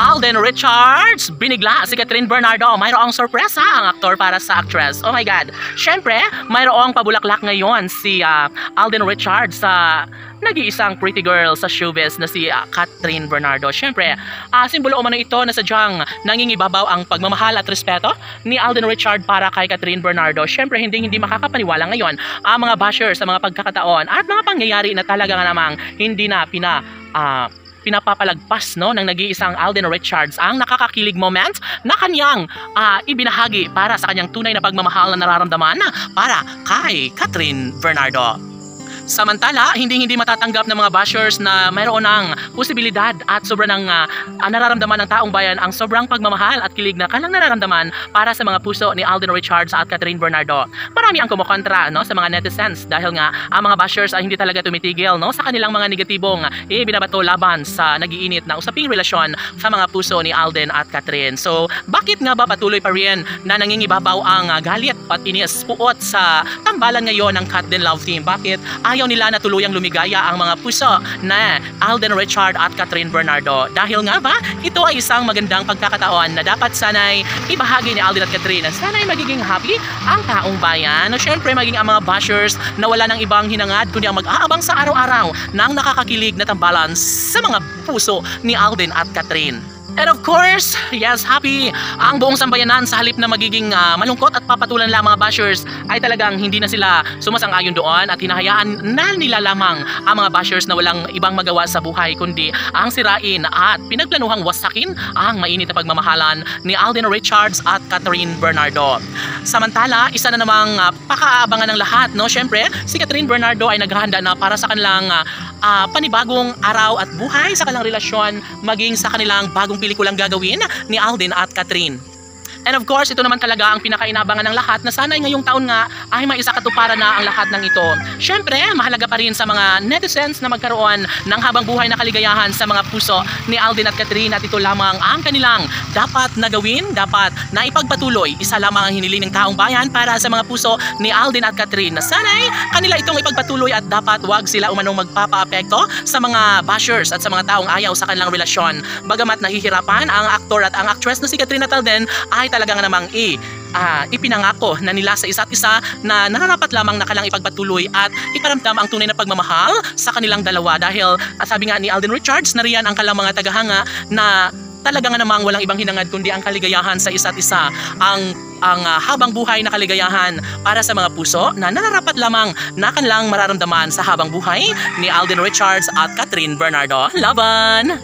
Alden Richards, binigla si Catherine Bernardo. Mayroong sorpresa ang aktor para sa actress. Oh my God. Syempre, mayroong pabulaklak ngayon si Alden Richards sa nag-iisang pretty girl sa showbiz na si Catherine Bernardo. Syempre, simbolo umano ito na sadyang nangingibabaw ang pagmamahal at respeto ni Alden Richards para kay Catherine Bernardo. Syempre, hindi makakapaniwala ngayon ang mga bashers sa mga pagkakataon at mga pangyayari na talaga nga namang hindi na pinapapalagpas ng nag-iisang Alden Richards ang nakakakilig moment na kanyang ibinahagi para sa kanyang tunay na pagmamahal na nararamdaman para kay Catherine Bernardo. Samantala, hindi matatanggap ng mga bashers na mayroon ng posibilidad at sobrang nararamdaman ng taong bayan ang sobrang pagmamahal at kilig na kanilang nararamdaman para sa mga puso ni Alden Richards at Catherine Bernardo. Marami ang kumukontra sa mga netizens dahil nga ang mga bashers ay hindi talaga tumitigil sa kanilang mga negatibong binabato laban sa nag-iinit na usaping relasyon sa mga puso ni Alden at Catherine. So, bakit nga ba patuloy pa rin na nangingibabaw ang galit at inis puot sa tambalan ngayon ng Cat Den Love Team? Bakit ayaw nila na tuluyang lumigaya ang mga puso na Alden Richards at Catherine Bernardo? Dahil nga ba, ito ay isang magandang pagkakataon na dapat sanay ibahagi ni Alden at Catherine na sanay magiging happy ang taong bayan. No, syempre maging ang mga bashers na wala ng ibang hinangad kundi ang mag-aabang sa araw-araw ng nakakakilig na tambalan sa mga puso ni Alden at Catherine. And of course, yes, happy ang buong sambayanan sa halip na magiging malungkot at papatulan lang mga bashers ay talagang hindi na sila sumasang-ayon doon at hinahayaan na nila lamang ang mga bashers na walang ibang magawa sa buhay kundi ang sirain at pinagplanuhang wasakin ang mainit na pagmamahalan ni Alden Richards at Catherine Bernardo. Samantala, isa na namang pakaabangan ng lahat, no? Syempre, si Catherine Bernardo ay naghahanda na para sa kanilang panibagong araw at buhay sa kanilang relasyon maging sa kanilang bagong pelikulang gagawin ni Alden at Catherine. And of course, ito naman talaga ang pinakainabangan ng lahat na sana'y ngayong taon nga ay maisakatuparan na ang lahat ng ito. Syempre, mahalaga pa rin sa mga netizens na magkaroon ng habang buhay na kaligayahan sa mga puso ni Alden at Catherine at ito lamang ang kanilang dapat na gawin, dapat na ipagpatuloy. Isa lamang ang hiniling ng taong bayan para sa mga puso ni Alden at Catherine na sana'y kanila itong ipagpatuloy at dapat wag sila umanong magpapa-apekto sa mga bashers at sa mga taong ayaw sa kanilang relasyon. Bagamat nahihirapan ang aktor at ang actress na si Catherine at Alden ay talagang namang ipinangako na nila sa isa't isa na nararapat lamang na kailangang ipagpatuloy at iparamdam ang tunay na pagmamahal sa kanilang dalawa dahil sabi nga ni Alden Richards na riyan ang kanilang mga tagahanga na talagang namang walang ibang hinangad kundi ang kaligayahan sa isa't isa, ang habang buhay na kaligayahan para sa mga puso na nararapat lamang na kanilang mararamdaman sa habang buhay ni Alden Richards at Catherine Bernardo. Laban!